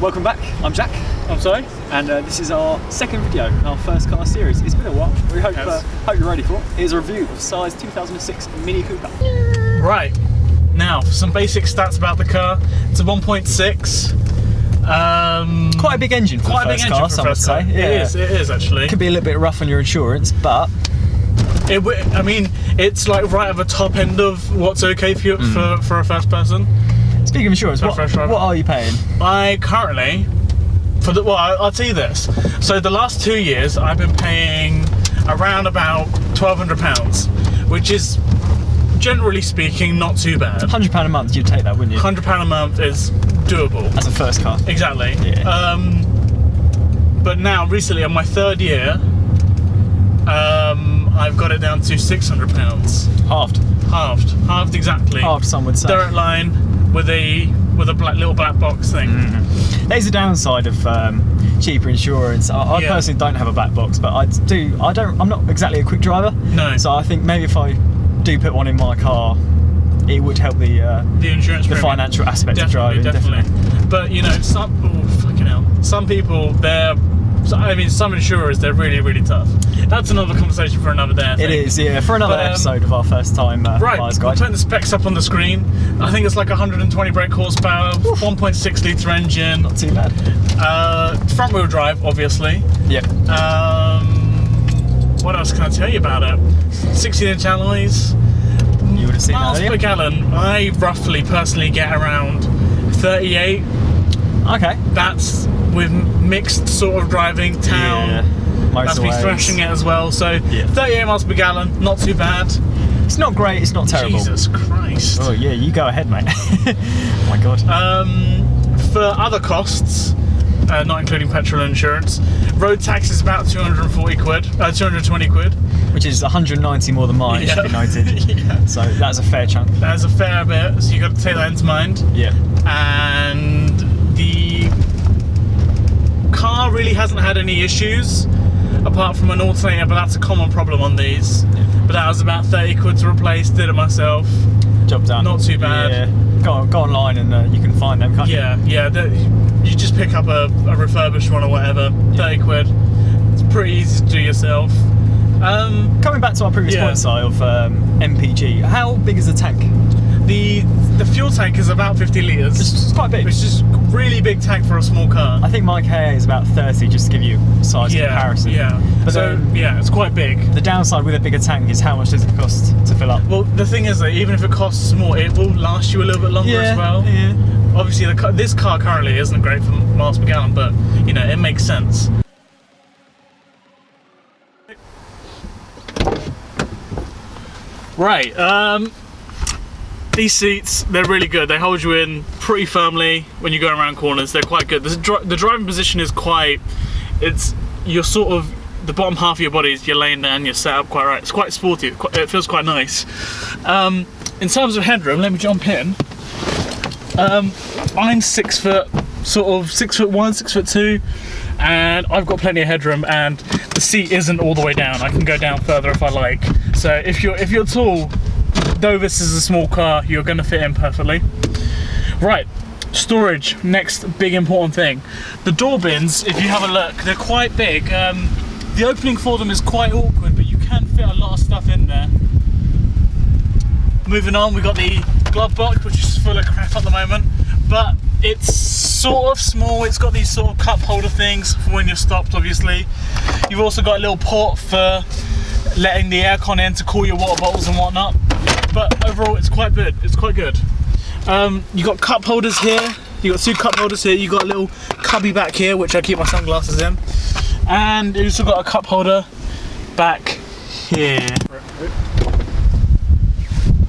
Welcome back, I'm Jack. I'm Sai. And this is our second video in our first car series. It's been a while. We hope you're ready for it. Here's a review of Sai's 2006 Mini Cooper. Right, now some basic stats about the car. It's a 1.6. Quite a big engine for the first car, some would say. Yeah. It is actually. Could be a little bit rough on your insurance, but... I mean, it's like right at the top end of what's okay for you, for a first person. Speaking of insurance, what are you paying? I currently, I'll tell you this. So the last 2 years, I've been paying around about £1,200, which is, generally speaking, not too bad. £100 a month, you'd take that, wouldn't you? £100 a month is doable. As a first car. Exactly. Yeah. But now, recently, on my third year, I've got it down to £600. Halved exactly. Halved, some would say. Dirt line with a little black box thing. There's a downside of cheaper insurance. I personally don't have a black box, but I'm not exactly a quick driver. No. So I think maybe if I do put one in my car, it would help the insurance, the financial aspect of driving. Definitely. But you know, some people, some insurers, they're really, really tough. That's another conversation for another day, I think. It is, yeah, for another episode of our first time right, buyer's I'll guide. put the specs up on the screen. I think it's like 120 brake horsepower, 1.6 litre engine. Not too bad. Front wheel drive, obviously. Yep. What else can I tell you about it? 16-inch alloys. You would have seen miles that per gallon, I roughly personally get around 38. Okay. That's with mixed sort of driving, town. Yeah. That's me thrashing it as well. So 38 miles per gallon, not too bad. It's not great, it's not terrible. Jesus Christ. Oh yeah, you go ahead, mate. Oh my god. For other costs, not including petrol and insurance, road tax is about 220 quid. Which is 190 more than mine, should be noted. Yeah. So that's a fair chunk. That's a fair bit, so you got to take that into mind. Yeah. And the car really hasn't had any issues apart from an alternator, but that's a common problem on these. Yeah. But that was about 30 quid to replace, did it myself. Job done. Not too bad. Yeah. Go online and you can find them, can't you? Yeah. You just pick up a refurbished one or whatever, 30 quid. It's pretty easy to do yourself. Coming back to our previous point, Sai, of MPG, how big is the tank? The fuel tank is about 50 litres. It's quite big. Which is a really big tank for a small car. I think my KA is about 30, just to give you a size comparison. Yeah. But it's quite big. The downside with a bigger tank is how much does it cost to fill up? Well, the thing is that even if it costs more, it will last you a little bit longer as well. Yeah. Obviously, this car currently isn't great for miles per gallon, but you know, it makes sense. Right. These seats, they're really good. They hold you in pretty firmly when you go around corners. They're quite good. The driving position is you're sort of, the bottom half of your body is, you're laying down, you're set up quite right. It's quite sporty, it feels quite nice. In terms of headroom, let me jump in. I'm 6 foot, sort of 6'1", 6'2", and I've got plenty of headroom, and the seat isn't all the way down. I can go down further if I like. So if you're tall, though this is a small car, you're going to fit in perfectly. Right, storage, next big important thing. The door bins, if you have a look, they're quite big. The opening for them is quite awkward, but you can fit a lot of stuff in there. Moving on, we've got the glove box, which is full of crap at the moment, but it's sort of small. It's got these sort of cup holder things for when you're stopped, obviously. You've also got a little port for letting the aircon in to cool your water bottles and whatnot. But overall, it's quite good. It's quite good. You got cup holders here. You got 2 cup holders here. You got a little cubby back here, which I keep my sunglasses in, and you also got a cup holder back here.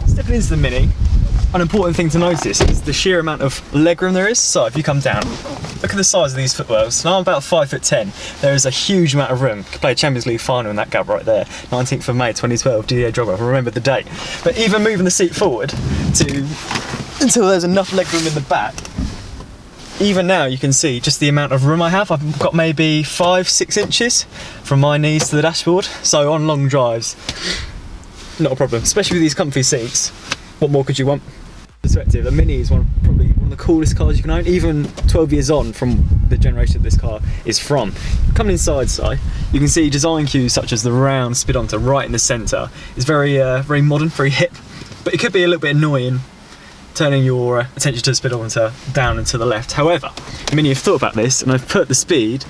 Stepping into the Mini, an important thing to notice is the sheer amount of legroom there is. So if you come down, look at the size of these footwells. Now I'm about 5'10". There is a huge amount of room. You could play a Champions League final in that gap right there. 19th of May 2012, DJI Phantom. I remember the date. But even moving the seat forward until there's enough legroom in the back, even now you can see just the amount of room I have. I've got maybe 5-6 inches from my knees to the dashboard. So on long drives, not a problem, especially with these comfy seats. What more could you want? Perspective, a Mini is probably one of the coolest cars you can own, even 12 years on from the generation that this car is from. Coming inside, Si, you can see design cues such as the round speedometer right in the centre. It's very very modern, very hip, but it could be a little bit annoying turning your attention to the speedometer down and to the left. However, I mean, you've thought about this, and I've put the speed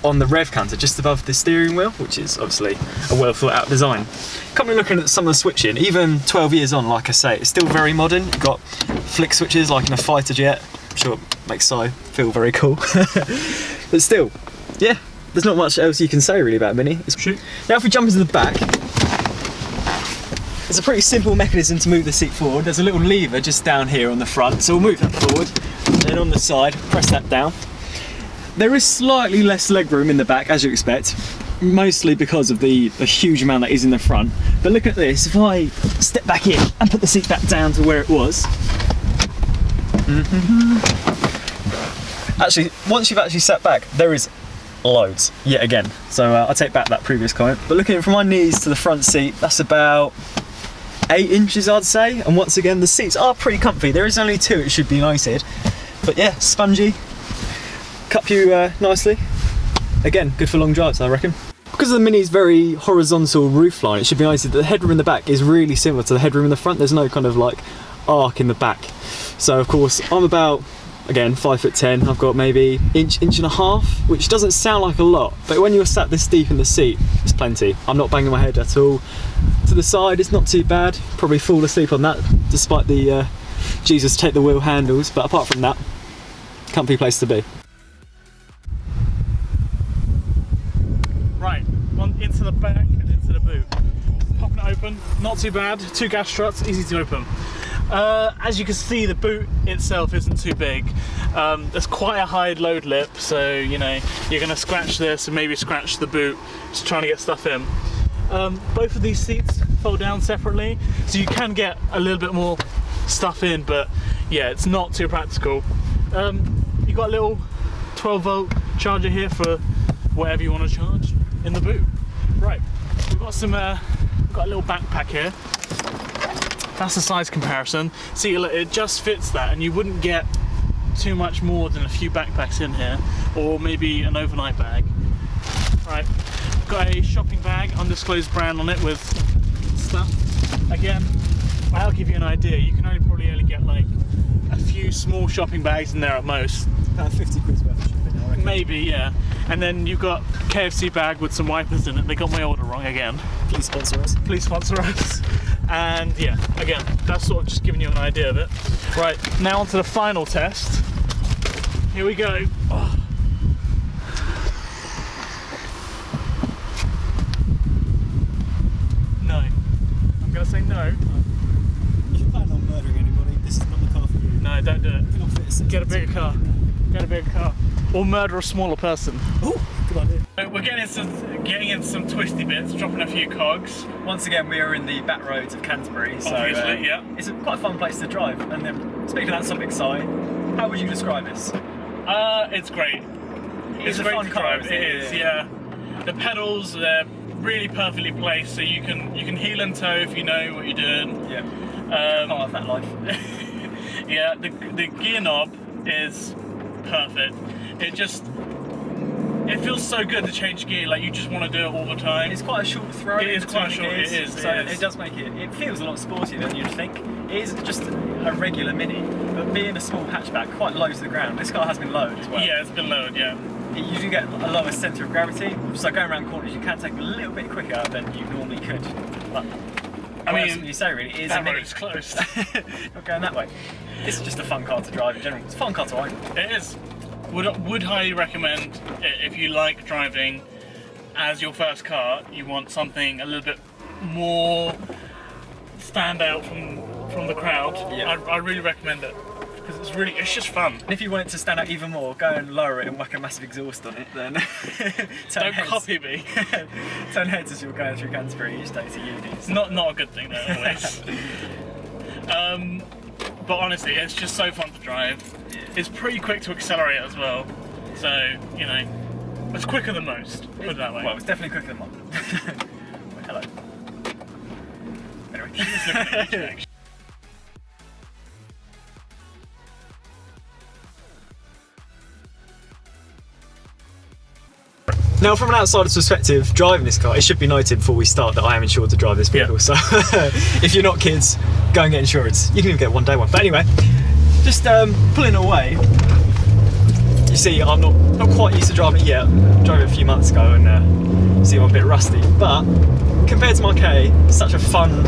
on the rev counter just above the steering wheel, which is obviously a well thought out design. Coming looking at some of the switching, even 12 years on, like I say, it's still very modern. You've got flick switches like in a fighter jet. I'm sure it makes Si feel very cool. But still, yeah, there's not much else you can say really about Mini. Now if we jump into the back, it's a pretty simple mechanism to move the seat forward. There's a little lever just down here on the front, so we'll move that forward, and then on the side, press that down. There is slightly less legroom in the back, as you expect, mostly because of the huge amount that is in the front. But look at this, if I step back in and put the seat back down to where it was. Actually, once you've actually sat back, there is loads, yet again. So I'll take back that previous comment. But looking from my knees to the front seat, that's about 8 inches, I'd say. And once again, the seats are pretty comfy. There is only 2, it should be noted. But yeah, spongy. Cup you nicely. Again, good for long drives, I reckon. Because of the Mini's very horizontal roofline, it should be noted that the headroom in the back is really similar to the headroom in the front. There's no kind of like arc in the back. So of course, I'm about, again, 5'10". I've got maybe inch and a half, which doesn't sound like a lot, but when you're sat this deep in the seat, it's plenty. I'm not banging my head at all. To the side, it's not too bad. Probably fall asleep on that, despite the Jesus take the wheel handles. But apart from that, comfy place to be. Right, into the back and into the boot. Popping it open, not too bad. 2 gas struts, easy to open. As you can see, the boot itself isn't too big. There's quite a high load lip, so you know you're going to scratch this and maybe scratch the boot just trying to get stuff in. Both of these seats fold down separately, so you can get a little bit more stuff in, but yeah, it's not too practical. You've got a little 12-volt charger here for whatever you want to charge in the boot. Right, we've got some, we've got a little backpack here. That's the size comparison. See, it just fits that, and you wouldn't get too much more than a few backpacks in here, or maybe an overnight bag. Right, got a shopping bag, undisclosed brand on it with stuff. Again, I'll give you an idea. You can probably only get like a few small shopping bags in there at most. About 50 quid's worth of shipping, I reckon. Maybe, yeah. And then you've got KFC bag with some wipers in it. They got my order wrong again. Please sponsor us. Please sponsor us. And yeah, again, that's sort of just giving you an idea of it. Right, now onto the final test. Here we go. Oh. No. I'm gonna say no. If you plan on murdering anybody, this is not the car for you. No, don't do it. Get a bigger car. Get a bigger car. Or murder a smaller person. Oh, good idea. We're getting into some twisty bits, dropping a few cogs. Once again, we are in the back roads of Canterbury, so obviously, yeah. It's quite a fun place to drive. And then, speaking of that subject, Si, how would you describe this? It's great. It's a great fun to car, drive. isn't it? It is, yeah. The pedals, they're really perfectly placed, so you can heel and toe if you know what you're doing. Yeah. Part of that life. Yeah, the gear knob is perfect. It feels so good to change gear, like you just want to do it all the time. It's quite a short throw. It is quite short, it is. So it does make it feels a lot sportier than you'd think. It is just a regular Mini, but being a small hatchback, quite low to the ground. This car has been lowered as well. Yeah, it's been lowered, yeah. You do get a lower centre of gravity, so going around corners you can take a little bit quicker than you normally could. But I mean, you say really, it is that a Mini. road's closed. Not going that way. This is just a fun car to drive in general. It's a fun car to own. It is. Would highly recommend it if you like driving as your first car. You want something a little bit more stand out from the crowd. Yeah. I really recommend it because it's just fun. And if you want it to stand out even more, go and lower it and whack a massive exhaust on it. Then don't copy me. Turn heads as you're going through Canterbury each day to uni. It's not a good thing though, always. But honestly, it's just so fun to drive. Yeah. It's pretty quick to accelerate as well. So, you know, it's quicker than most, put it that way. Well, it's definitely quicker than mine. Well, hello. Anyway. Now, from an outsider's perspective, driving this car, it should be noted before we start that I am insured to drive this vehicle. Yeah. So, if you're not kids, go and get insurance. You can even get a one-day one. But anyway, just pulling away. You see, I'm not quite used to driving it yet. I drove it a few months ago, and see, I'm a bit rusty. But compared to my K, it's such a fun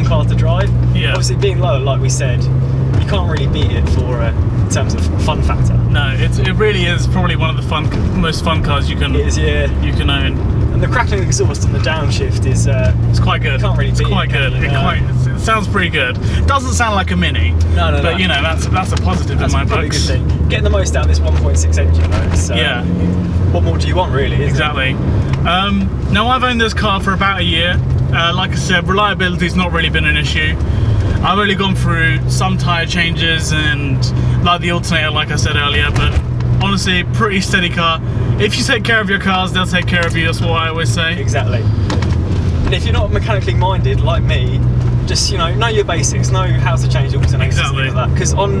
car to drive. Yeah. Obviously, being low, like we said, you can't really beat it for in terms of fun factor. No, it really is probably one of the most fun cars you can. It is, yeah. You can own. And the crackling exhaust on the downshift is it's quite good. Can't really beat it's quite good. It sounds pretty good. Doesn't sound like a Mini. No. But you know, that's a positive That's in my probably a books. good thing. Getting the most out of this 1.6 engine, though. So Yeah. What more do you want, really? Exactly. Now, I've owned this car for about a year. Like I said, reliability's not really been an issue. I've only gone through some tyre changes and like the alternator, like I said earlier, but honestly, pretty steady car. If you take care of your cars, they'll take care of you, that's what I always say. Exactly. And if you're not mechanically minded, like me, just, you know your basics, know how to change alternators Exactly. and things like that. Because on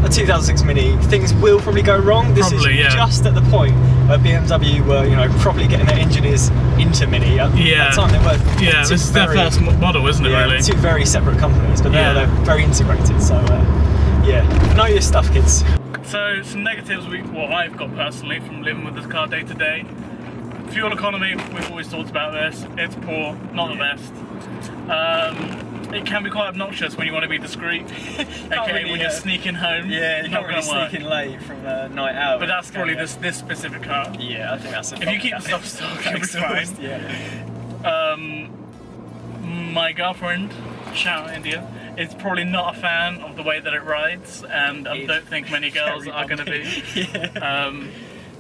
a 2006 Mini, things will probably go wrong. This Probably, is yeah. just at the point where BMW were, probably getting their engineers into Mini. At Yeah. the time they were. Yeah, two this is their very- first model, isn't it, Yeah, really? two very separate companies, but Yeah. they're very integrated. So yeah, know your stuff, kids. So, some negatives what I've got personally from living with this car day to day. Fuel economy, we've always talked about this. It's poor, not the best. It can be quite obnoxious when you want to be discreet. Okay, really, when you're sneaking home. Yeah, not going to work. late from a night out. But that's probably this specific car. Yeah, I think that's If you keep the stuff stock, it'll be fine. Yeah. My girlfriend, shout out India, is probably not a fan of the way that it rides, and I don't think many girls very are going to be. Yeah.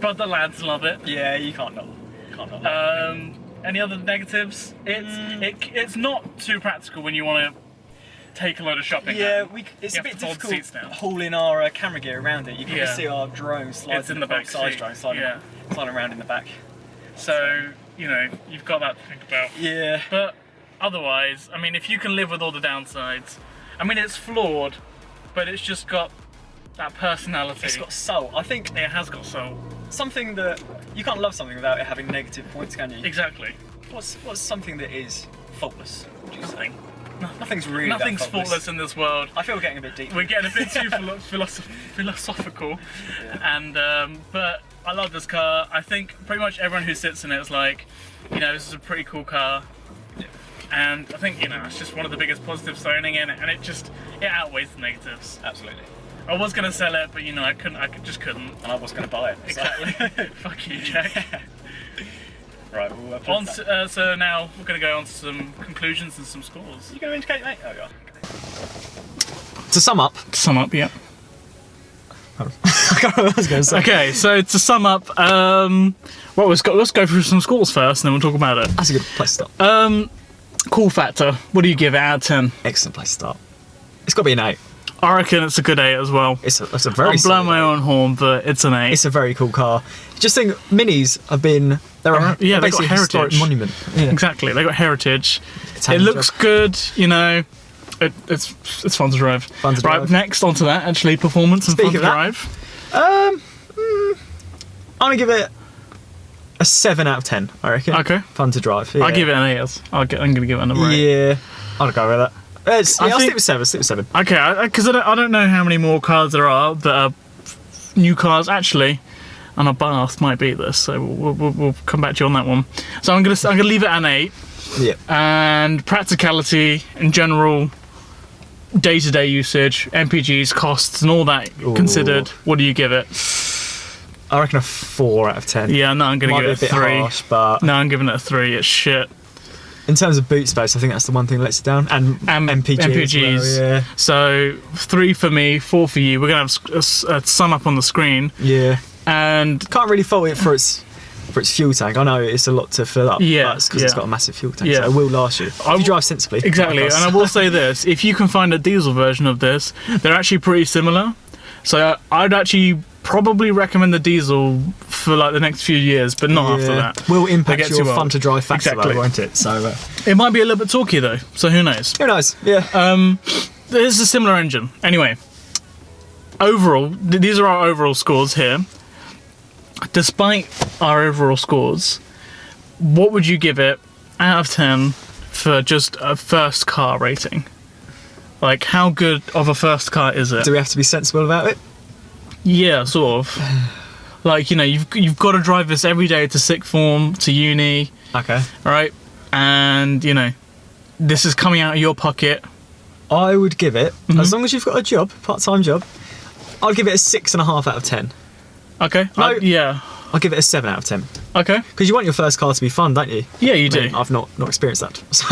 But the lads love it. Yeah, you can't not. Any other negatives? It's not too practical when you want to take a load of shopping. Yeah, home. it's You a bit have to fold the difficult seats down. hauling our camera gear around it. You can just Yeah. see our drone sliding. It's in the back size seat, drone sliding, yeah. sliding around in the back. So, you've got that to think about. Yeah. But otherwise, I mean, if you can live with all the downsides, I mean, it's flawed, but it's just got that personality. It's got soul. I think It has got soul. something that you can't love something without it having negative points, can you? Exactly. What's something that is faultless? Would you say? Nothing. Nothing's really that Nothing's faultless in this world. I feel we're getting a bit deep. We're getting a bit too philosophical, and but I love this car. I think pretty much everyone who sits in it is like, this is a pretty cool car, and I think it's just one of the biggest positives to owning it, and it outweighs the negatives. Absolutely. I was gonna sell it, but I just couldn't. And I was going to buy it. so- Exactly. Fuck you, Jack. Right. Well, So now we're gonna go on to some conclusions and some scores. you going to indicate, mate? Oh, yeah. To sum up. Sum up, yeah. I can't remember what I was going to say. Okay, so to sum up, let's go through some scores first, and then we'll talk about it. That's a good place to start. Cool factor. What do you give it out of 10? Excellent place to start. It's got to be an 8. I reckon it's a good 8 as well. It's a very. I'm blowing solid my 8. own horn, but it's an 8. It's a very cool car. Just think, minis have been. They're Yeah, they've got basically a historic heritage. monument. Yeah. Exactly, they got heritage. Italian It looks job. good, it's fun to drive. Fun to Right, drive. next onto that, actually, performance and Speak fun to of that. drive. I'm gonna give it a 7 out of 10. I reckon. Okay. Fun to drive. Yeah. I'll give it an 8. I'm going to give it a number 8. Yeah. I'll go with that. I'll think- stick with 7. Stick with 7. Okay, because I don't know how many more cars there are that are new cars actually, and a Bath might beat this, so we'll come back to you on that one. So I'm gonna leave it at an 8, Yeah. and practicality in general, day-to-day usage, MPGs, costs, and all that considered, what do you give it? I reckon a 4 out of 10. Yeah, no, I'm gonna Might give it be a a bit 3. harsh, but No, I'm giving it a 3. It's shit. in terms of boot space, I think that's the one thing that lets it down. And MPGs. As well, So 3 for me, 4 for you. We're gonna have a sum up on the screen, yeah. and Can't really fault it for its fuel tank. I know it's a lot to fill up. Yeah, but it's because it's yeah. got a massive fuel tank. Yeah. So it will last you. If you drive sensibly. exactly. like us. And I will say this: if you can find a diesel version of this, they're actually pretty similar. So I'd actually probably recommend the diesel for like the next few years, but not after that. Will They impact get your too old. fun to drive factor, Exactly. though, won't it? So It might be a little bit talky though, so who knows? who knows? Yeah. There's a similar engine. Anyway, overall, these are our overall scores here. Despite our overall scores, what would you give it out of 10 for just a first car rating? Like, how good of a first car is it? Do we have to be sensible about it? Yeah, sort of. Like, you know, you've got to drive this every day to sixth form, to uni. Okay. Right? And, you know, this is coming out of your pocket. I would give it, as long as you've got a job, part-time job, I'd give it a 6.5 out of 10. Okay. No. Yeah. I'll give it a 7 out of 10. Okay. Because you want your first car to be fun, don't you? Yeah, you I do. mean, I've not experienced that. So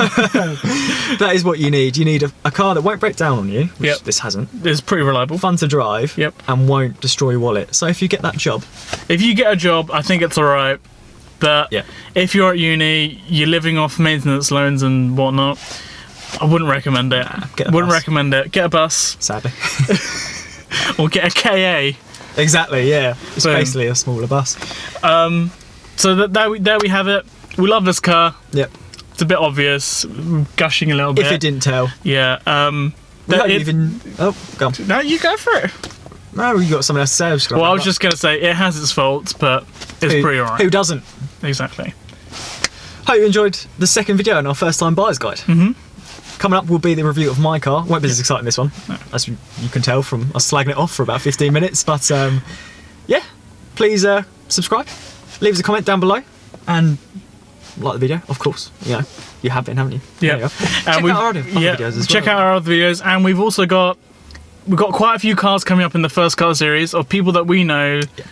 that is what you need. You need a car that won't break down on you, which this hasn't. It's pretty reliable. Fun to drive. Yep. And won't destroy your wallet. So if you get that job. If you get a job, I think it's alright. But Yeah. if you're at uni, you're living off maintenance loans and whatnot, I wouldn't recommend it. Get a Wouldn't bus. recommend it. Get a bus. Sadly. Or get a KA. Exactly, yeah. It's Boom. basically a smaller bus. So there we have it. We love this car. Yep. It's a bit obvious, gushing a little bit. If it didn't tell. Yeah. We don't even... Oh, go on. No, you go for it. No, you got something else to say. Well, I was just going to say, it has its faults, but it's pretty alright. Who doesn't? Exactly. Hope you enjoyed the second video in our first time buyer's guide. Mm-hmm. Coming up will be the review of my car. Won't be as exciting this one, as you can tell from us slagging it off for about 15 minutes. But yeah, please subscribe, leave us a comment down below, and like the video, of course. You know, you have been, haven't you? Yeah. Check out our other videos as well. Check out our other videos, and we've also got quite a few cars coming up in the first car series of people that we know. Yeah.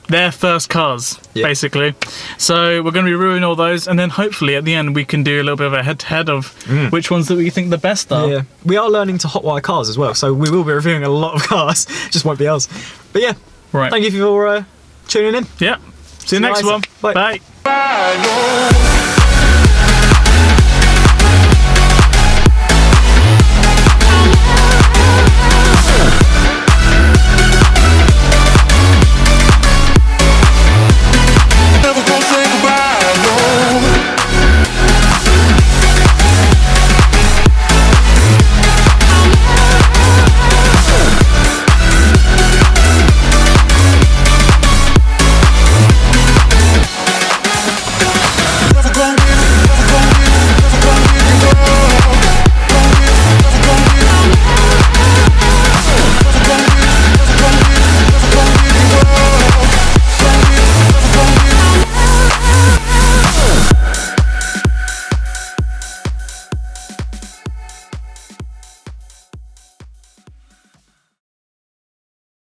Their first cars, basically. So we're going to be reviewing all those, and then hopefully at the end we can do a little bit of a head-to-head of which ones that we think the best are. Yeah, we are learning to hotwire cars as well, so we will be reviewing a lot of cars. Just won't be ours. But yeah, right. Thank you for tuning in. Yeah. See you next later. one. Bye. Bye.